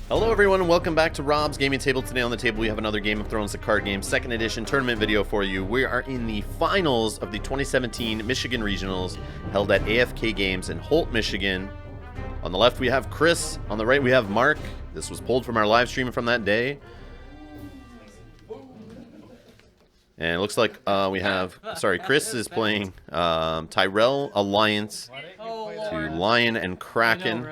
Hello everyone and welcome back to Rob's Gaming Table. Today on the table we have another Game of Thrones The Card Game 2nd Edition tournament video for you. We are in the finals of the 2017 Michigan Regionals held at AFK Games in Holt, Michigan. On the left we have Chris, on the right we have Marc. This was pulled from our live stream from that day. And it looks like Chris is playing Tyrell Alliance to Lion and Kraken.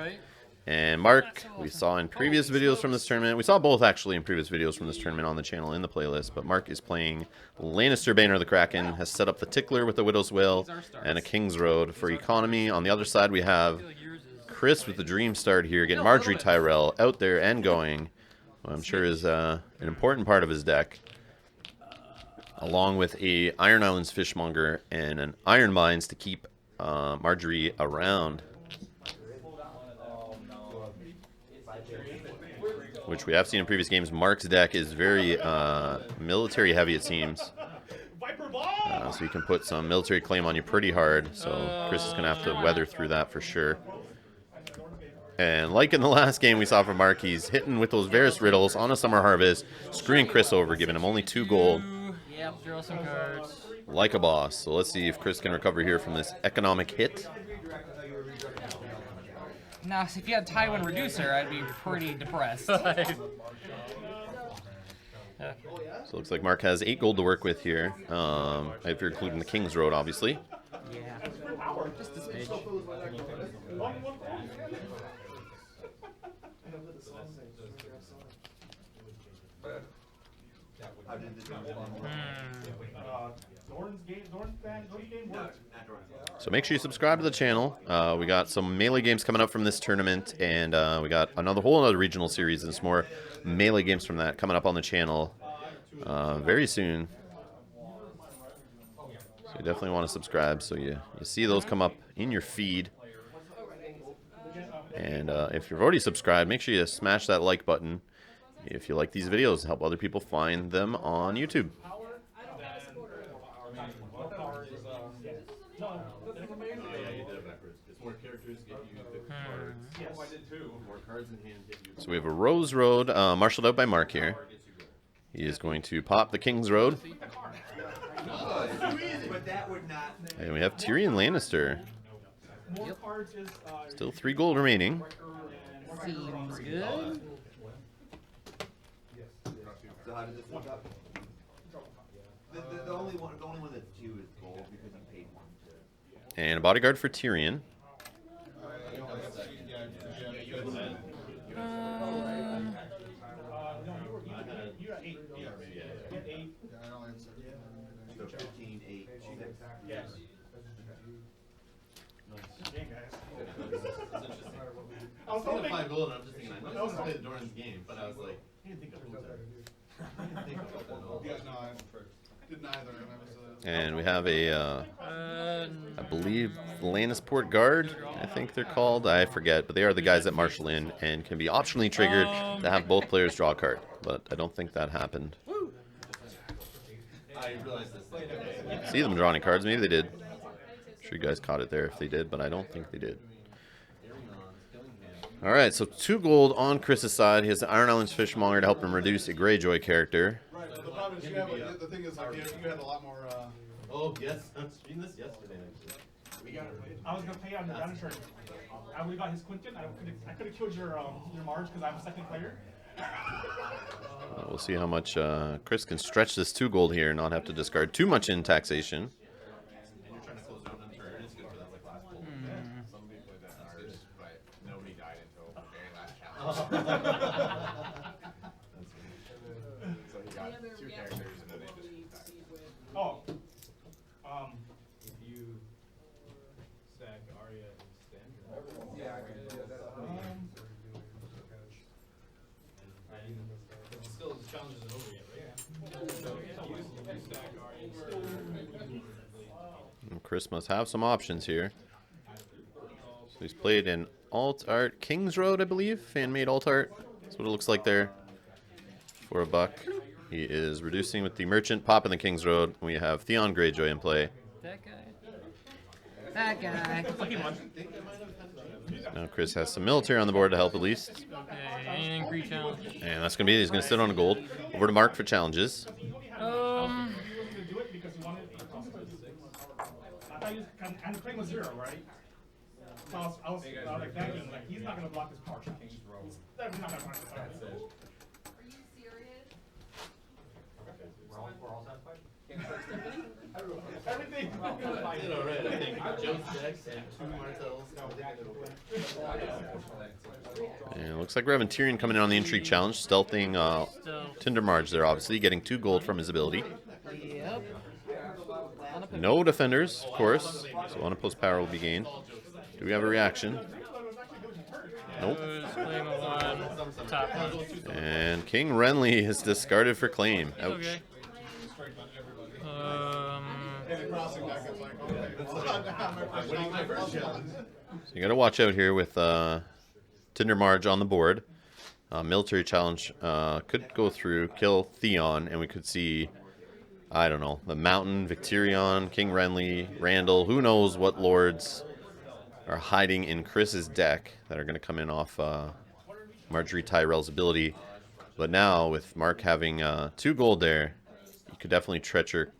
And Marc, we saw in previous videos from this tournament. We saw both actually in previous videos from this tournament on the channel in the playlist. But Marc is playing Lannister the Kraken, has set up the Tickler with the Widow's Will and a King's Road for economy. On the other side, we have Chris with the Dream Start here, getting Marjorie Tyrell out there and going. I'm sure is an important part of his deck. Along with a Iron Islands Fishmonger and an Iron Mines to keep Marjorie around. Which we have seen in previous games. Marc's deck is very military heavy, it seems. So you can put some military claim on you pretty hard. So Chris is going to have to weather through that for sure. And like in the last game we saw from Marc, he's hitting with those Varys Riddles on a Summer Harvest, screwing Chris over, giving him only 2 gold. Yep, draw some cards. Like a boss. So let's see if Chris can recover here from this economic hit. Now, if you had Tywin Reducer, I'd be pretty depressed. So it looks like Marc has 8 gold to work with here. If you're including the King's Road, obviously. Yeah. Just a smidge. So make sure you subscribe to the channel. We got some Melee games coming up from this tournament, and we got whole other regional series and some more Melee games from that coming up on the channel very soon. So you definitely want to subscribe so you see those come up in your feed. And if you've already subscribed, make sure you smash that like button if you like these videos to help other people find them on YouTube. So we have a Rose Road marshaled out by Marc here. He is going to pop the King's Road. And we have Tyrion Lannister. Yep. Still 3 gold remaining. Seems good. So how did this look up? The only one that's 2 is gold because you paid 1 to. And a bodyguard for Tyrion. So 15, 8, 6. Yes. I was thinking 5 gold, and I'm just thinking, I know I played Doran's game, but I was like, I didn't think of And we have a, I believe, Lannisport Guard, I think they're called. I forget, but they are the guys that marshal in and can be optionally triggered to have both players draw a card. But I don't think that happened. I realized this. See them draw any cards? Maybe they did. I'm sure you guys caught it there if they did, but I don't think they did. Alright, so 2 gold on Chris's side. He has the Iron Islands Fishmonger to help him reduce a Greyjoy character. Right, but the problem is the thing is, like, you had a lot more, oh, yes, I streamed this yesterday, actually. We got it. I was gonna pay on the Lannister. I would've got his Quinton. I could've killed your Marge because I'm a second player. We'll see how much Chris can stretch this 2 gold here and not have to discard too much in taxation. And you're trying to close down on turn, it's good for that, like, last pull. Some people play that hard, but nobody died until the very last challenge. So he got 2 characters, and then they just died. Oh. If you stack Arya and Standard. Yeah, I can do that. Still, the challenge isn't over yet, right? So you stack Arya and Standard. And Chris must have some options here. So he's played an alt art King's Road, I believe. Fan-made alt art. That's what it looks like there. For a buck. He is reducing with the Merchant, popping the King's Road. We have Theon Greyjoy in play. That guy. That guy. Now Chris has some military on the board to help at least. Okay. Anything pre-challenge? And that's going to be, he's going to sit on a gold. Over to Mark for challenges. Um, To do it because you wanted. I thought you and the claim was 0, right? So I was like thinking, like he's not gonna block his power check. He's definitely not gonna block his power check. Are you serious? We're all satisfied? Everything. You know, right, I think Joe's decks and 2 Martells. And it looks like we're having Tyrion coming in on the intrigue challenge, stealthing Tinder Marge there, obviously, getting 2 gold from his ability. Yep. No defenders, of course, so unopposed power will be gained. Do we have a reaction? Nope. claim a 1, top 1. And King Renly is discarded for claim. Ouch. Okay. So you got to watch out here with Tinder Marge on the board. Military challenge could go through, kill Theon, and we could see, I don't know, the Mountain, Victirion, King Renly, Randall. Who knows what lords are hiding in Chris's deck that are going to come in off Marjorie Tyrell's ability. But now, with Mark having 2 gold there, you could definitely treachery,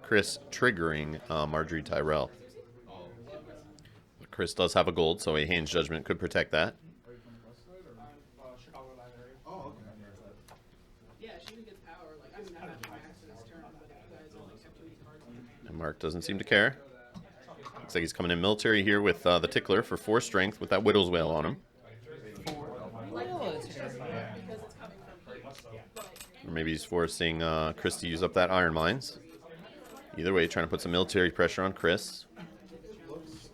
Chris triggering Marjorie Tyrell. But Chris does have a gold, so a Hand's Judgment could protect that. Yeah, she didn't get power. Like, I mean, I have max in this turn, but you guys only kept 2 cards. And Mark doesn't seem to care. Looks like he's coming in military here with the Tickler for 4 strength with that Widow's Wail on him. Or maybe he's forcing Chris to use up that Iron Mines. Either way, trying to put some military pressure on Chris.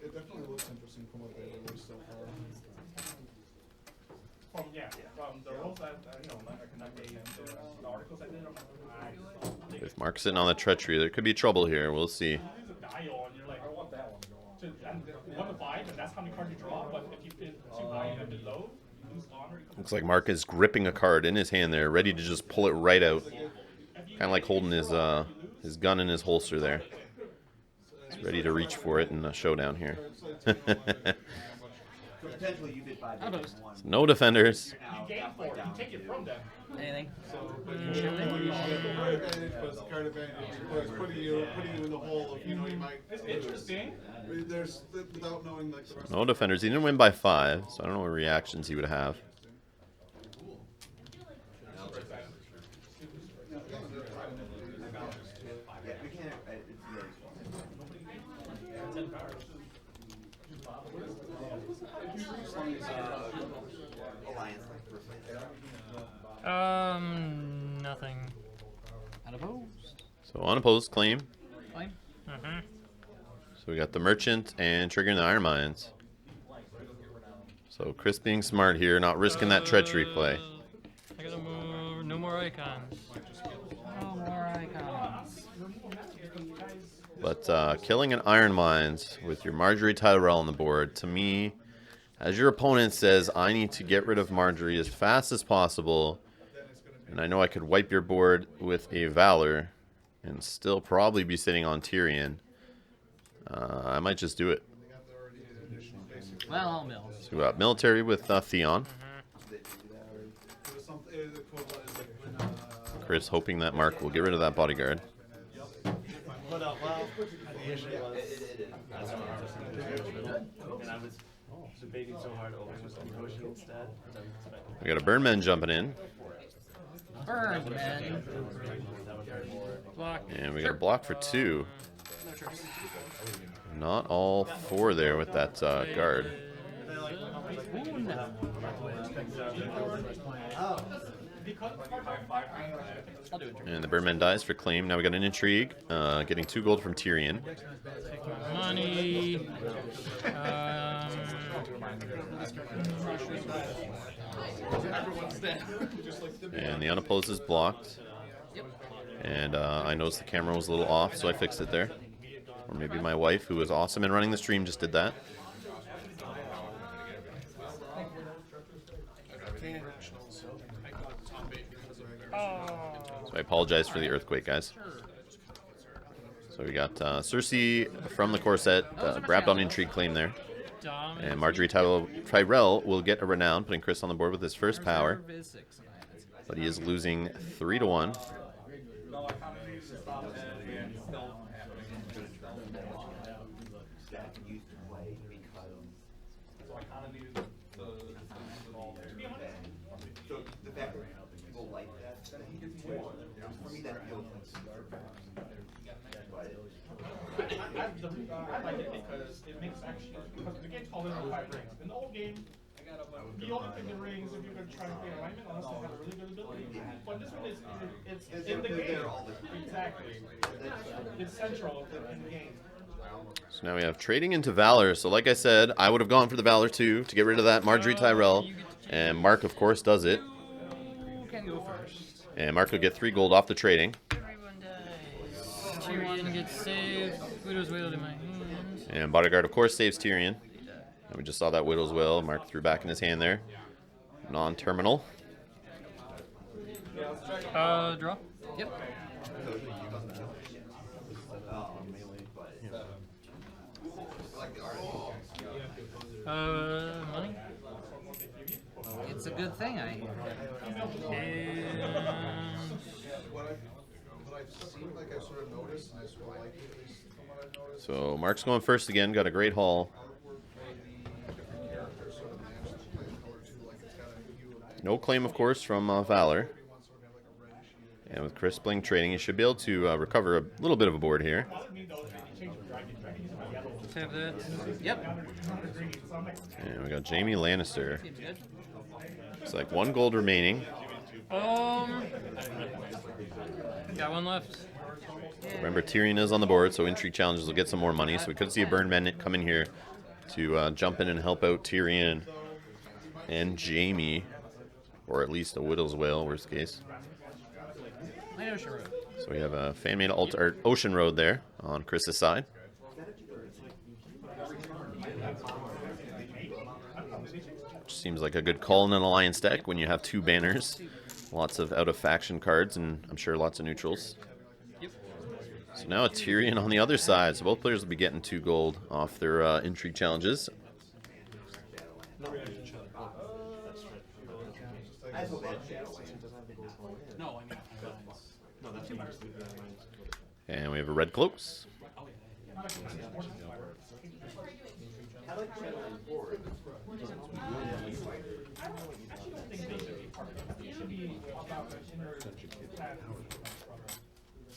It definitely looks interesting from what they released so far. From the rules that the articles I did. With Mark sitting on the treachery, there could be trouble here. We'll see. Use a dial, and you're like, I want that one. And 1 to 5, and that's how many cards you draw. But if you fit 2 high and below, you lose honor. Looks like Mark is gripping a card in his hand there, ready to just pull it right out. Kind of like holding his gun in his holster there. He's ready to reach for it in a showdown here. So potentially you did 5 damage in 1. No defenders. You gain 4. You take it from them. Anything? But it's card advantage. It's putting you in the hole of, you know, you might. It's interesting. There's without knowing like the rest. No defenders. He didn't win by 5, so I don't know what reactions he would have. Yeah, we can't. It's very Alliance like first place. Nothing. Unopposed. So unopposed claim. Fine. So we got the Merchant and triggering the Iron Mines. So Chris being smart here, not risking that treachery play. I gotta move. No more icons. No more icons. But killing an Iron Mines with your Marjorie Tyrell on the board, to me, as your opponent says, I need to get rid of Marjorie as fast as possible. And I know I could wipe your board with a Valor and still probably be sitting on Tyrion. I might just do it. Well, I'll mill. So we got military with Theon. Chris hoping that Mark will get rid of that bodyguard. Well, the issue was, and I was debating so hard over was negotiate instead. We got a Burnman jumping in. Burn, man. Block. And we got a block for 2. Not all 4 there with that guard. And the Birdman dies for claim. Now we got an intrigue. Getting 2 gold from Tyrion. Money. And the unopposed is blocked. And I noticed the camera was a little off, so I fixed it there. Or maybe my wife, who was awesome in running the stream, just did that. So I apologize for the earthquake, guys. So we got Cersei from the Corset, grabbed on intrigue claim there. Dominant. And Marjorie Tyrell will get a renown, putting Chris on the board with his first power. Reserve is 6 lands. But he is losing 3-1. No, I kind of needed to stop and still That used to play because so I kind of needed to be honest. so the fact that people like that for me that feels like super fun. I like it because it makes actually because the game's called Inner 5 Rings. In the old game, you only pick the rings if you're going to try to play alignment unless they have a really good ability. But this one is it's in the game. Exactly. It's central in the game. So now we have trading into Valor. So like I said, I would have gone for the Valor too to get rid of that Marjorie Tyrell. And Mark, of course, does it. You can go first. And Mark will get 3 gold off the trading. Everyone dies. Tyrion gets saved. Widow's Wail in my hands. And Bodyguard, of course, saves Tyrion. And we just saw that Widow's Will. Mark threw back in his hand there. Non-terminal. Draw. Yep. Money. It's a good thing I hear. And What I've seen, like I sort of noticed, and I sort of like it, at least from what I've noticed, So Mark's going first again. Got a great haul. artwork for the different characters sort of match the play color too, like it's got a hue of No claim, of course, from Valor. everyone sort of have like a reddish hue. And with Chris Bling trading, he should be able to recover a little bit of a board here. tap that. Yep. And we got Jaime Lannister. Seems good. It's like 1 gold remaining. Got one left. Remember, Tyrion is on the board, so Intrigue Challenges will get some more money. So we could see a Burn Men come in here to jump in and help out Tyrion and Jaime. Or at least a Widow's Wail, worst case. Light Ocean Road. So we have a fan-made alt art Ocean Road there on Chris's side. Which seems like a good call in an alliance deck when you have 2 banners. Lots of out-of-faction cards and I'm sure lots of neutrals. So now a Tyrion on the other side. So both players will be getting 2 gold off their Intrigue Challenges. And we have a red cloaks.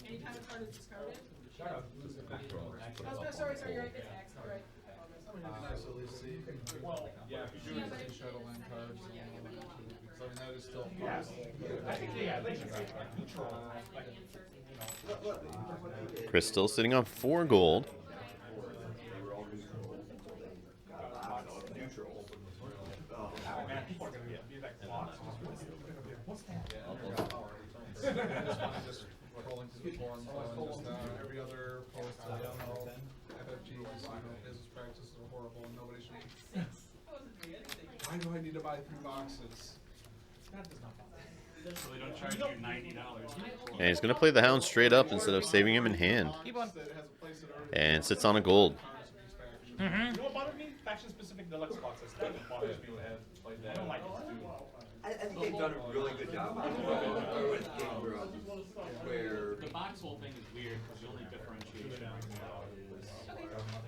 Anytime a card is discarded. Oh, sorry, you're right. It's X. All right. Well, yeah, if you do Shadowland cards, because I mean that is still yes. I think they should say like neutral. Chris still sitting on 4 gold. Man, people are gonna be like blocks. What's that? just rolling through the forums, just every other post, I don't know, FFGs, you know, business practices are horrible and nobody should. Why do I need to buy 3 boxes? That does not bother. So they don't charge you $90. And he's going to play the Hound straight up instead of saving him in hand. Keep on. That has a place that already And sits on a gold. You know what bothers me? Faction-specific deluxe boxes. That bothers me. I don't like it. I think they've done a really good job with Game Grub, where The box whole thing is weird because the only differentiation is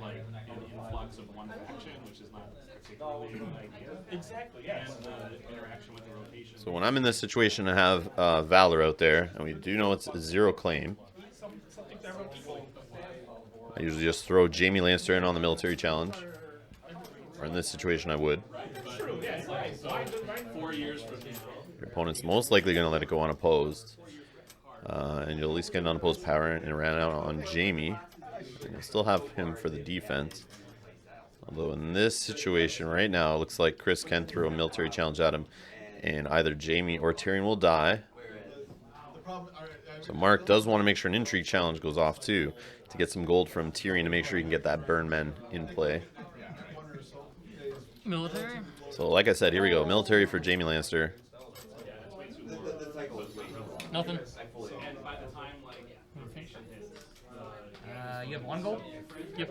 like an influx of one faction, which is not particularly a good idea. Exactly, yes. And the interaction with the rotation. So when I'm in this situation, I have Valor out there, and we do know it's 0 claim. Something that are equal. I usually just throw Jaime Lannister in on the military challenge. Or in this situation, I would. True, yes. 4 years from now. Your opponent's most likely going to let it go unopposed. And you'll at least get an unopposed power and it ran out on Jaime. And you'll still have him for the defense. Although in this situation right now, it looks like Chris can throw a military challenge at him. And either Jaime or Tyrion will die. So Mark does want to make sure an intrigue challenge goes off too. To get some gold from Tyrion to make sure he can get that burn men in play. Military. So like I said, here we go. Military for Jaime Lannister. the cycle is way too long. Nothing. And by the time like rotation hits, You have 1 gold? Yep.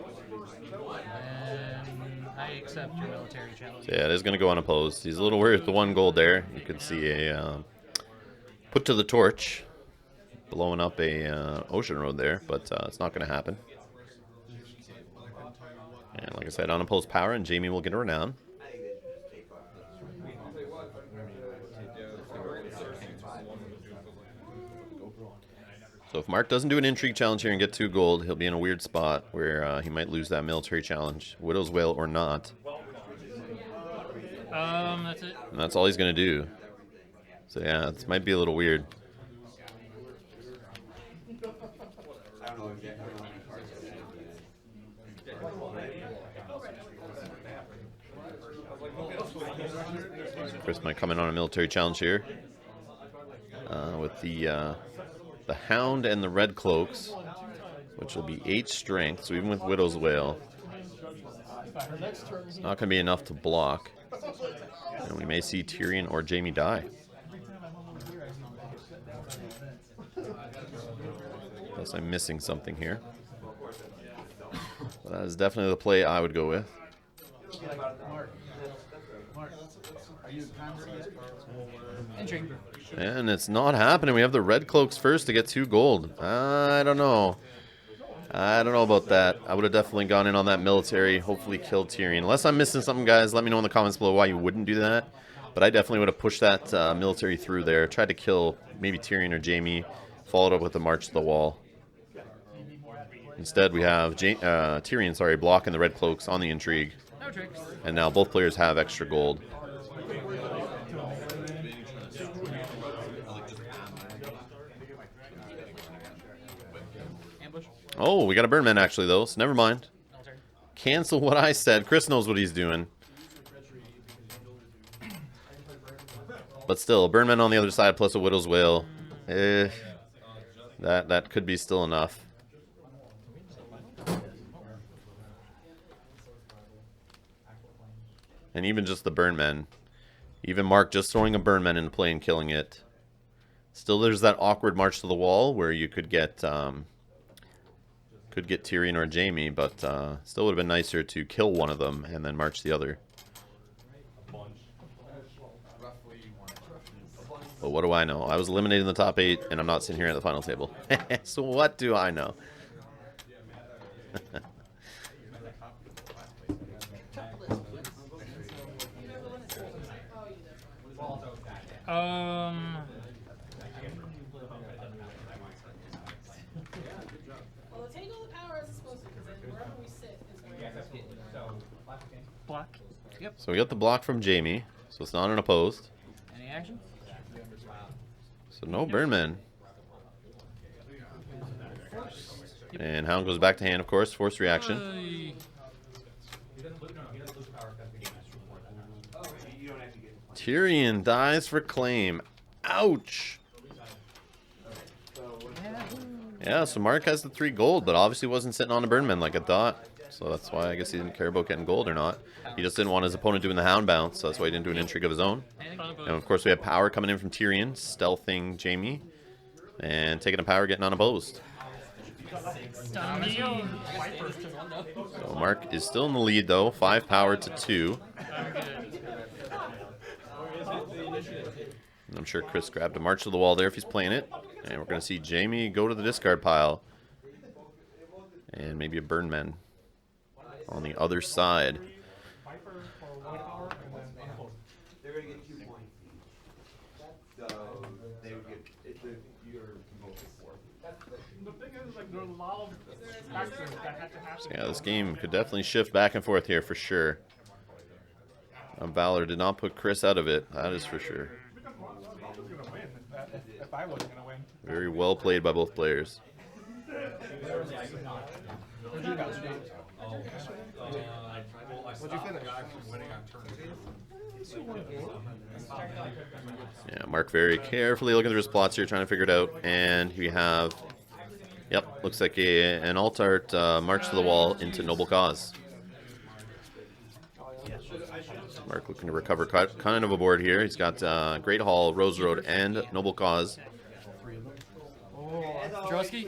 And I accept your military challenge. So yeah, it is going to go unopposed. He's a little worried with the 1 gold there. You could see a put to the torch, blowing up a ocean road there, but it's not going to happen. And like I said, unopposed power, and Jamie will get a renown. So if Mark doesn't do an intrigue challenge here and get 2 gold, he'll be in a weird spot where he might lose that military challenge, Widow's Wail or not. That's it. And that's all he's going to do. So yeah, this might be a little weird. Chris might come in on a military challenge here with the Hound and the Red Cloaks, which will be 8 strength. So even with Widow's Wail, it's not going to be enough to block. And we may see Tyrion or Jamie die. Unless I'm missing something here. But that is definitely the play I would go with. And it's not happening. We have the Red Cloaks first to get 2 gold. I don't know. I don't know about that. I would have definitely gone in on that military, hopefully killed Tyrion. Unless I'm missing something, guys, let me know in the comments below why you wouldn't do that. But I definitely would have pushed that military through there. Tried to kill maybe Tyrion or Jamie. Followed up with a march to the wall. Instead, we have Tyrion, blocking the Red Cloaks on the intrigue. No tricks. And now both players have extra gold. Oh, we got a Burnman actually, though, so never mind. Cancel what I said. Chris knows what he's doing. But still, Burnman on the other side plus a Widow's Wail. That could be still enough. And even just the Burnmen. Even Mark just throwing a Burnman into play and killing it. Still, there's that awkward march to the wall where you could get Tyrion or Jamie, but still would have been nicer to kill one of them and then march the other. But what do I know? I was eliminated in the top 8, and I'm not sitting here at the final table. So what do I know? Well, take all the power as it's supposed to, because then wherever we sit is where Block. Yep. So we got the block from Jamie, so it's not unopposed. Any action? So no Burnman. And Hound goes back to hand, of course. Forced reaction. Tyrion dies for claim. Ouch. Yeah, so Mark has the 3 gold, but obviously wasn't sitting on a Burnman like I thought. So that's why I guess he didn't care about getting gold or not. He just didn't want his opponent doing the Hound bounce, so that's why he didn't do an intrigue of his own. And of course we have power coming in from Tyrion, stealthing Jamie, and taking a power, getting unopposed. So Mark is still in the lead though, 5 power to 2. And I'm sure Chris grabbed a march to the wall there if he's playing it. And we're going to see Jamie go to the discard pile. And maybe a Burnman on the other side. They're going to get 2 points each. So they would get, you're both at 4. The thing is, like, there are a lot of factors that have to happen. So yeah, this game could definitely shift back and forth here for sure. Valor did not put Chris out of it, that is for sure. If I wasn't going to win. Very well played by both players. Yeah, Mark very carefully looking through his plots here, trying to figure it out. And we have, yep, looks like an alt-art march to the wall into Noble Cause. Mark looking to recover kind of a board here. He's got Great Hall, Rose Road, and Noble Cause. Drosky?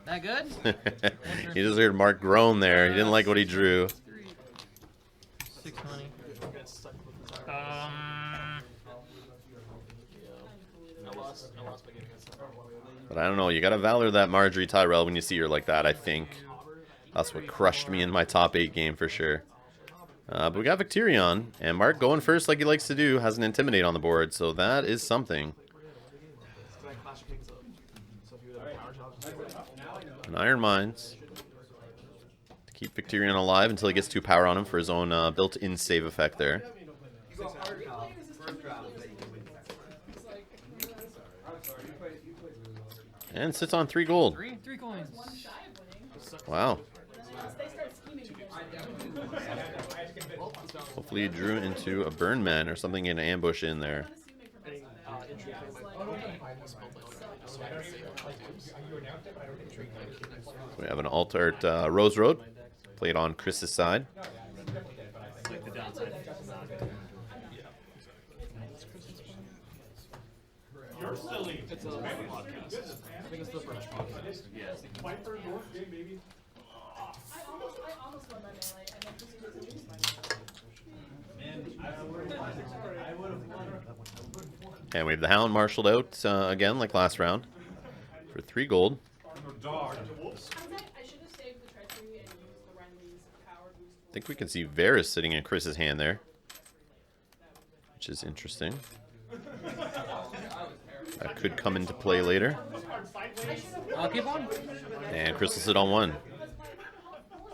That good? He just heard Mark groan there. He didn't like what he drew. 6 money. But I don't know. You got to valor that Marjorie Tyrell when you see her like that, I think. That's what crushed me in my top 8 game for sure. But we got Victirion, and Mark going first like he likes to do, has an Intimidate on the board, so that is something. An Iron Mines to keep Victirion alive until he gets 2 power on him for his own built-in save effect there. And sits on 3 gold. 3 coins. Wow. Hopefully he drew into a burn man or something in an ambush in there. So we have an alt-art Rose Road played on Chris's side. You're silly. It's a podcast. I think it's the French podcast. Yes. My third North game, baby. I almost won my melee and then proceeded to lose my melee. And we have the Hound marshaled out again like last round for 3 gold. I should have saved the treachery and used the Renly's power boost. I think we can see Varys sitting in Chris's hand there, which is interesting. That could come into play later. I'll keep on. And Chris will sit on 1.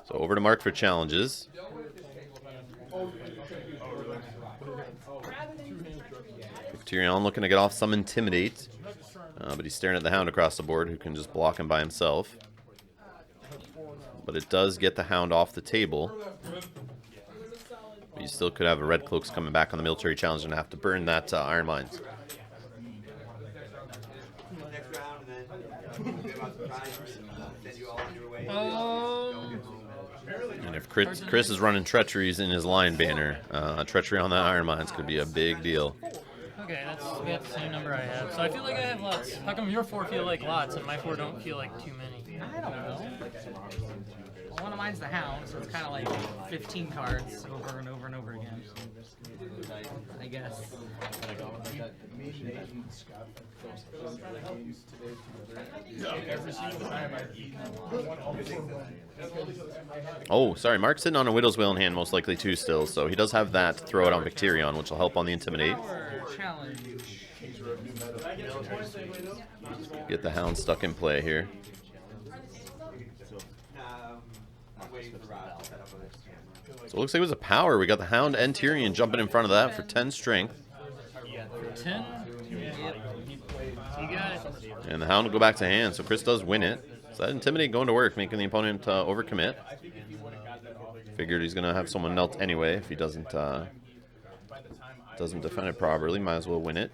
So over to Mark for challenges. Tyrion looking to get off some Intimidate. But he's staring at the Hound across the board, who can just block him by himself. But it does get the Hound off the table. But you still could have a Red Cloaks coming back on the military challenge and have to burn that Iron Mines. And if Chris is running treacheries in his line banner, treachery on that Iron Mines could be a big deal. Okay, that's the same number I have. So I feel like I have lots. How come your 4 feel like lots and my 4 don't feel like too many? I don't know. Well, one of mine's the Hound, so it's kind of like 15 cards over and over and over again. I guess. Oh, sorry, Mark's sitting on a Widow's Wail in hand most likely too still, so he does have that to throw it on Victirion, which will help on the Intimidate. Challenge. Get the Hound stuck in play here. So it looks like it was a power. We got the Hound and Tyrion jumping in front of that for 10 strength. 10? Yep. You got it. And the Hound will go back to hand, so Chris does win it. So that Intimidate going to work, making the opponent overcommit. Figured he's going to have someone melt anyway if he doesn't defend it properly. Might as well win it.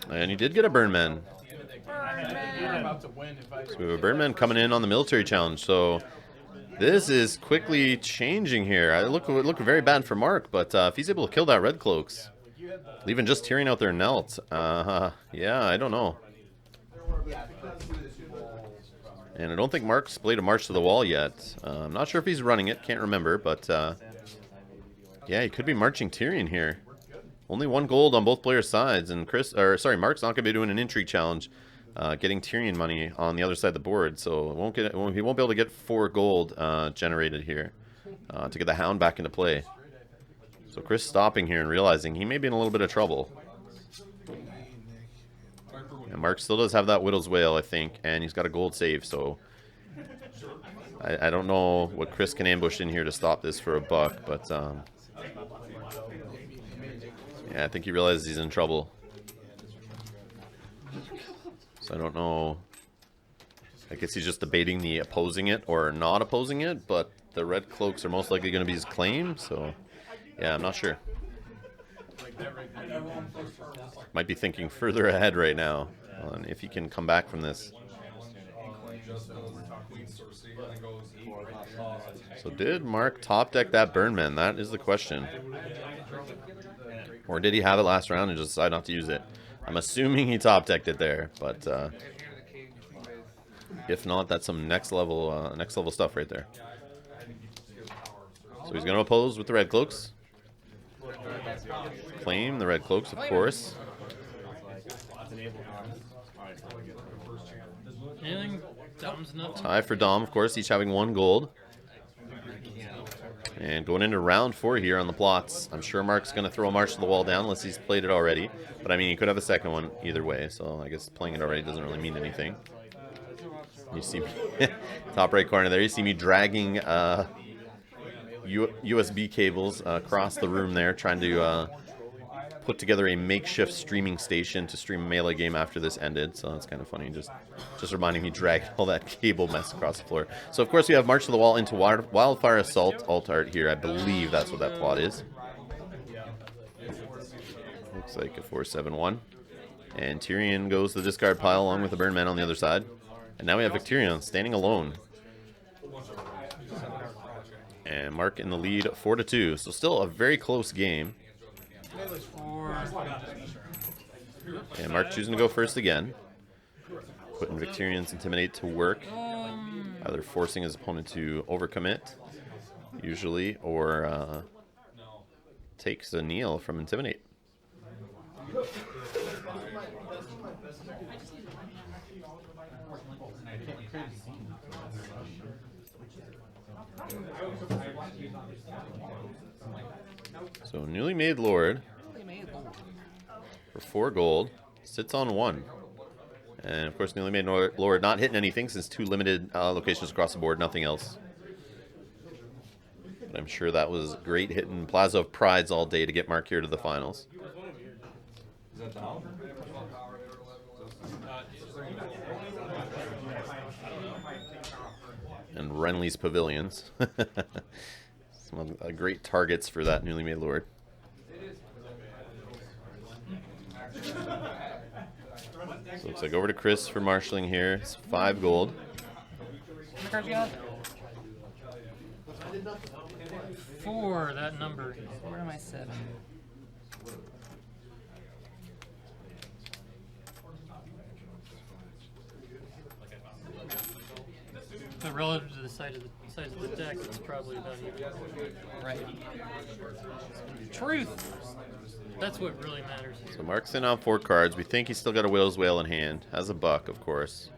And he did get a burn man. So we have a burn man coming in on the military challenge. So this is quickly changing here. I look very bad for Mark, but if he's able to kill that Red Cloaks, leaving just Tyrion out there knelt. Yeah, I don't know. And I don't think Mark's played a March to the Wall yet. I'm not sure if he's running it. Can't remember, but yeah, he could be marching Tyrion here. Only 1 gold on both players' sides, and Mark's not going to be doing an intrigue challenge, getting Tyrion money on the other side of the board, so he won't be able to get 4 gold generated here to get the Hound back into play. So Chris stopping here and realizing he may be in a little bit of trouble. And Mark still does have that Widow's Wail, I think, and he's got a gold save, so I don't know what Chris can ambush in here to stop this for a buck, but yeah, I think he realizes he's in trouble. So I don't know. I guess he's just debating the opposing it or not opposing it, but the Red Cloaks are most likely going to be his claim, so yeah, I'm not sure. Might be thinking further ahead right now on if he can come back from this. So did Mark top deck that Burnman? That is the question. Or did he have it last round and just decide not to use it? I'm assuming he top decked it there, but if not, that's some next level stuff right there. So he's going to oppose with the red cloaks. Claim the red cloaks, of course. Anything? Dom's nothing. Tie for Dom, of course, each having 1 gold. And going into round 4 here on the plots, I'm sure Marc's going to throw a March to the Wall down unless he's played it already. But I mean, he could have a second one either way, so I guess playing it already doesn't really mean anything. You see me, top right corner there, you see me dragging USB cables across the room there, trying to put together a makeshift streaming station to stream a Melee game after this ended. So that's kind of funny, just reminding me drag all that cable mess across the floor. So of course we have March to the Wall into Wildfire Assault alt art here. I believe that's what that plot is. Looks like a 4-7-1. And Tyrion goes to the discard pile along with the Burn Man on the other side. And now we have Victirion standing alone. And Marc in the lead 4-2. So still a very close game. And Marc choosing to go first again. Putting Victirion's Intimidate to work. Either forcing his opponent to overcommit, usually, or takes a kneel from Intimidate. So newly made Lord for 4 gold sits on 1, and of course newly made Lord not hitting anything since 2 limited locations across the board, nothing else. But I'm sure that was great hitting Plaza of Prides all day to get Marc here to the finals. And Renly's Pavilions. Some great targets for that newly made Lord. So looks like over to Chris for marshalling here. It's 5 gold. How many cards you got? 4, that number. Where am I 7? But relative to the size of the deck, it's probably about even. Right. Truth! That's what really matters here. So Marc's in on 4 cards. We think he's still got a Whale's Whale in hand. Has a buck, of course.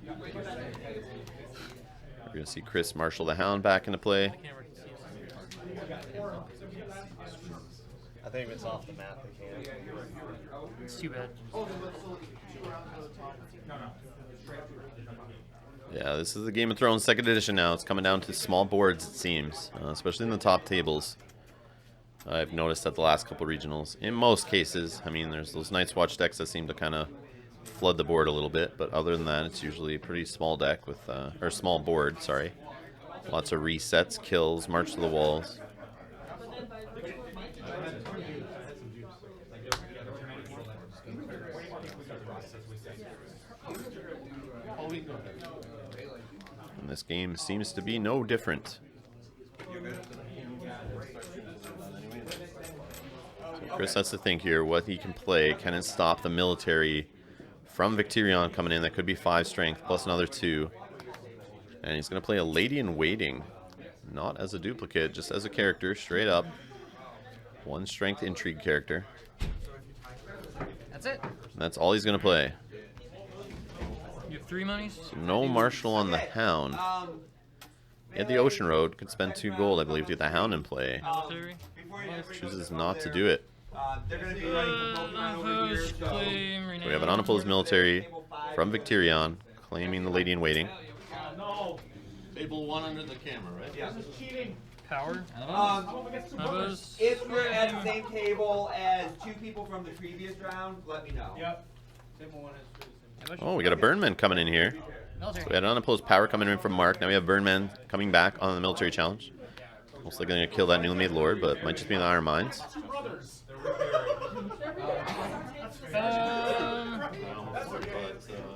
We're going to see Chris marshal the Hound back into play. I think if it's off the map, they can. It's too bad. Yeah, this is the Game of Thrones 2nd edition now. It's coming down to small boards, it seems, especially in the top tables. I've noticed at the last couple regionals. In most cases, I mean, there's those Night's Watch decks that seem to kind of flood the board a little bit, but other than that, it's usually a pretty small deck with, or small board, sorry. Lots of resets, kills, march to the walls. And this game seems to be no different. So Chris has to think here what he can play. Can it stop the military from Victirion coming in? That could be 5 strength plus another 2. And he's going to play a Lady in Waiting. Not as a duplicate, just as a character, straight up. 1 strength intrigue character. That's it. And that's all he's going to play. You have 3 monies? So no Marshal on the Hound. He had the Ocean Road, could spend 2 gold, I believe, to get the Hound in play. Military? Chooses not to do it. They're going to be running from Pokemon over here, Unopposed, so... claim, We rename. have an unopposed military from Victirion, claiming the Lady in Waiting. No, Table 1 under the camera, right? Yeah. this is cheating. Power? Unopposed. If we're at the same table as 2 people from the previous round, let me know. Yep. Oh, we got a Burnman coming in here. So we had an unopposed Power coming in from Marc. Now we have Burnman coming back on the military challenge. Most likely going to kill that newly made Lord, but might just be in the Iron Mines. Two brothers.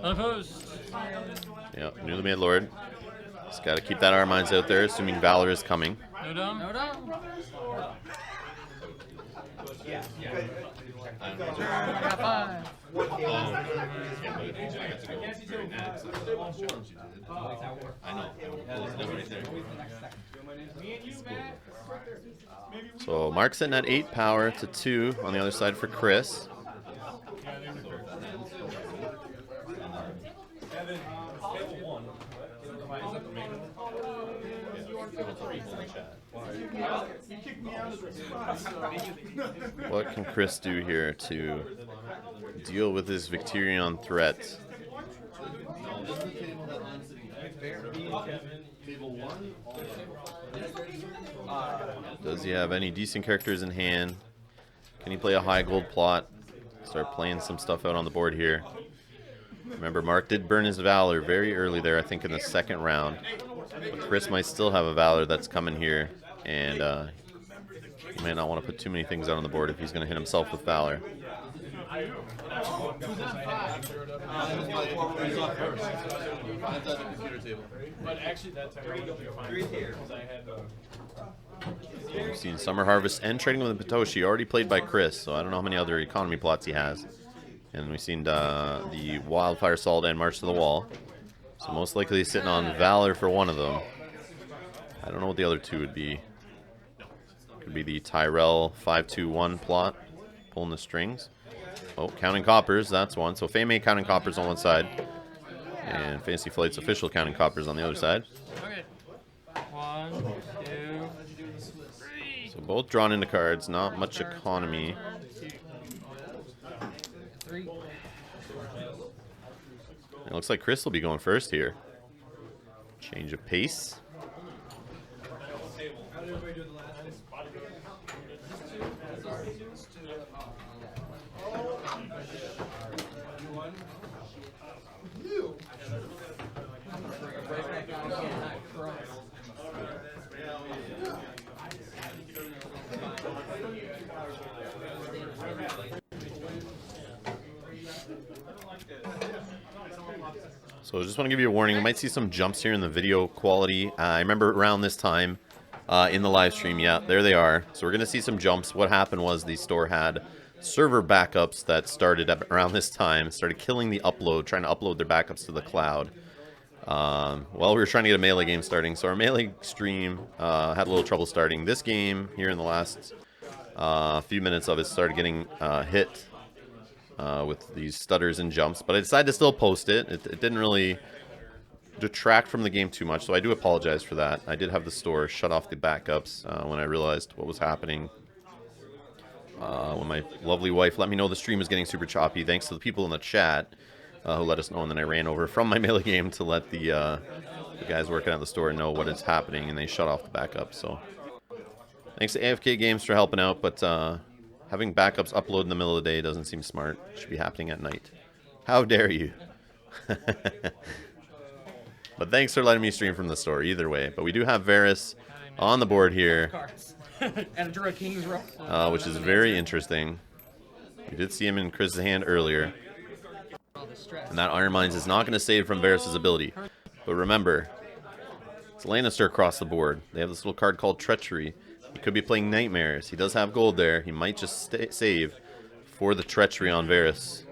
Unopposed. Yeah, newly made Lord. Just got to keep that Iron Mines out there, assuming Valor is coming. No dom? No, no. So Mark's sitting at 8 power to 2 on the other side for Chris. What can Chris do here to deal with this Victorian threat? Does he have any decent characters in hand? Can he play a high gold plot? Start playing some stuff out on the board here. Remember, Mark did burn his Valor very early there, I think in the second round. But Chris might still have a Valor that's coming here, and he may not want to put too many things out on the board if he's going to hit himself with Valor. We've seen Summer Harvest and Trading with the Patoshi already played by Chris, so I don't know how many other economy plots he has. And we've seen the Wildfire Salt and March to the Wall. So most likely he's sitting on Valor for one of them. I don't know what the other two would be. Could be the Tyrell 5-2-1 plot, pulling the strings. Oh, Counting Coppers, that's one. So Fame Counting Coppers on one side, and Fantasy Flight's official Counting Coppers on the other side. Okay. 1, 2, 3. So both drawn into cards, not much economy. 3. It looks like Chris will be going first here. Change of pace. So I just want to give you a warning. We might see some jumps here in the video quality. I remember around this time in the live stream, yeah, there they are. So we're going to see some jumps. What happened was the store had server backups that started around this time, started killing the upload, trying to upload their backups to the cloud. Well, we were trying to get a Melee game starting, so our Melee stream had a little trouble starting. This game here in the last few minutes of it started getting hit with these stutters and jumps, but I decided to still post it. It didn't really detract from the game too much, so I do apologize for that. I did have the store shut off the backups when I realized what was happening. When my lovely wife let me know the stream was getting super choppy, thanks to the people in the chat who let us know, and then I ran over from my Melee game to let the guys working at the store know what is happening, and they shut off the backup. So thanks to AFK Games for helping out, but having backups upload in the middle of the day doesn't seem smart. It should be happening at night. How dare you? But thanks for letting me stream from the store either way. But we do have Varys on the board here, And drew a King's Row. which is very interesting. We did see him in Chris's hand earlier. And that Iron Mines is not going to save from Varys' ability. But remember, it's Lannister across the board. They have this little card called Treachery. He could be playing Nightmares. He does have gold there. He might just save for the Treachery on Varys.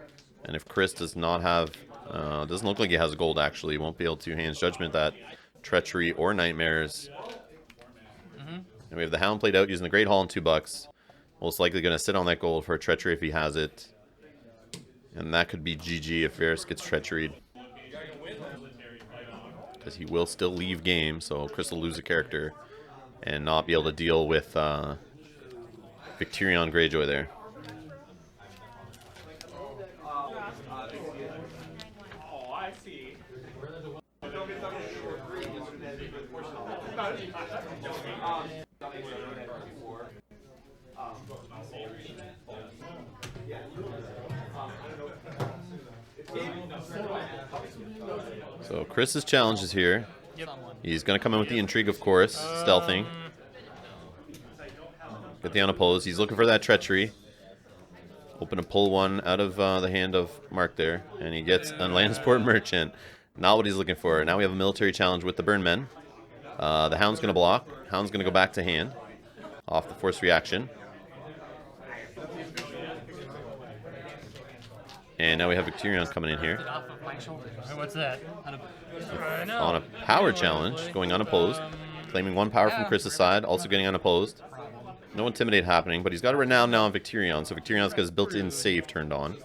And if Chris does not have... doesn't look like he has gold, actually. He won't be able to Hand's Judgment that Treachery or Nightmares. And we have the Hound played out using the Great Hall and $2. Most likely going to sit on that gold for a Treachery if he has it. And that could be GG if Varys gets Treacheried. Because he will still leave game, so Chris will lose a character and not be able to deal with Victorian Greyjoy there. Oh, I see. So Chris's challenge is here. He's going to come in with the Intrigue, of course, stealthing. Get the unopposed. He's looking for that Treachery. Hoping to pull one out of the hand of Marc there. And he gets a Lannisport Merchant. Not what he's looking for. Now we have a military challenge with the Burn Men. The Hound's going to block. Hound's going to go back to hand. Off the force reaction. And now we have Victorion coming in here. Get off of my shoulders. What's that? On a power challenge, going unopposed. Claiming 1 power from Chris's side, also getting unopposed. No Intimidate happening, but he's got a Renown now on Victorion, so Victorion's got his built-in save turned on.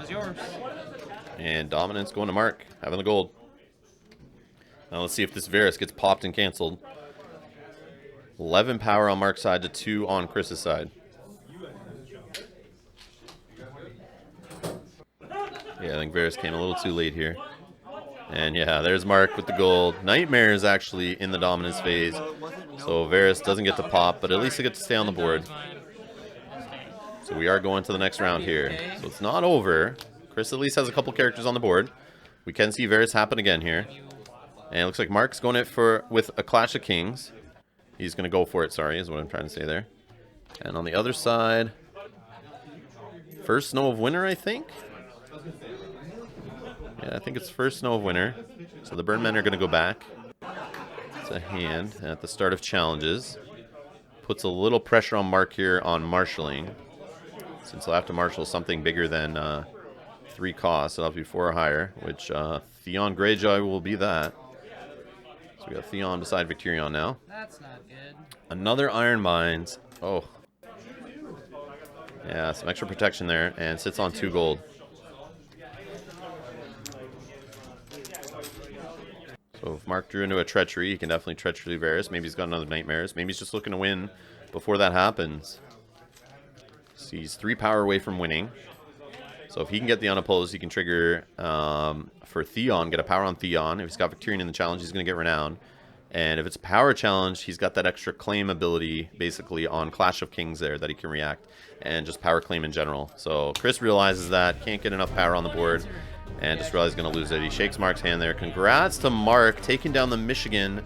Is yours. And Dominance going to Marc, having the gold. Now let's see if this Varus gets popped and canceled. 11 power on Marc's side to 2 on Chris's side. Yeah, I think Varus came a little too late here. And yeah, there's Marc with the gold. Nightmare is actually in the dominance phase. So Varus doesn't get to pop, but at least he gets to stay on the board. So we are going to the next round here. So it's not over. Chris at least has a couple characters on the board. We can see Varus happen again here. And it looks like Marc's going with a Clash of Kings. He's going to go for it, sorry, is what I'm trying to say there. And on the other side, first Snow of Winter, I think? Yeah, I think it's first Snow of Winter. So the Burn Men are going to go back. It's a hand at the start of challenges. Puts a little pressure on Marc here on marshalling. Since he'll have to marshal something bigger than 3 costs. It'll have to be 4 or higher, which Theon Greyjoy will be that. So we got Theon beside Victorion now. That's not good. Another Iron Mines. Oh. Yeah, some extra protection there, and sits on 2 gold. So if Marc drew into a Treachery, he can definitely Treachery Varus. Maybe he's got another Nightmares. Maybe he's just looking to win before that happens. So he's 3 power away from winning. So if he can get the unopposed, he can trigger for Theon, get a power on Theon. If he's got Victorion in the challenge, he's going to get Renown. And if it's a power challenge, he's got that extra claim ability, basically, on Clash of Kings there that he can react. And just power claim in general. So Chris realizes that, can't get enough power on the board. And just realized he's going to lose it. He shakes Marc's hand there. Congrats to Marc, taking down the Michigan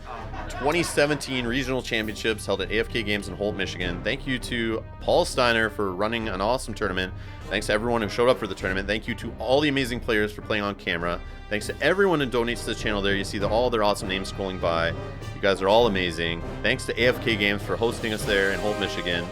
2017 Regional Championships held at AFK Games in Holt, Michigan. Thank you to Paul Steiner for running an awesome tournament. Thanks to everyone who showed up for the tournament. Thank you to all the amazing players for playing on camera. Thanks to everyone who donates to the channel there. You see all their awesome names scrolling by. You guys are all amazing. Thanks to AFK Games for hosting us there in Holt, Michigan.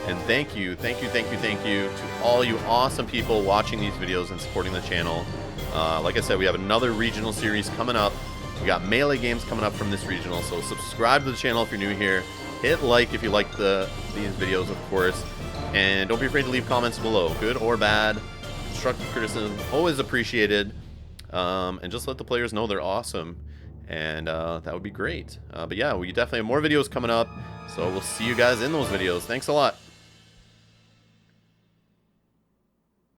And thank you to all you awesome people watching these videos and supporting the channel. Like I said, we have another regional series coming up. We got Melee games coming up from this regional, so subscribe to the channel if you're new here. Hit like if you like these videos, of course. And don't be afraid to leave comments below, good or bad. Constructive criticism, always appreciated. And just let the players know they're awesome. And that would be great. But yeah, we definitely have more videos coming up. So we'll see you guys in those videos. Thanks a lot.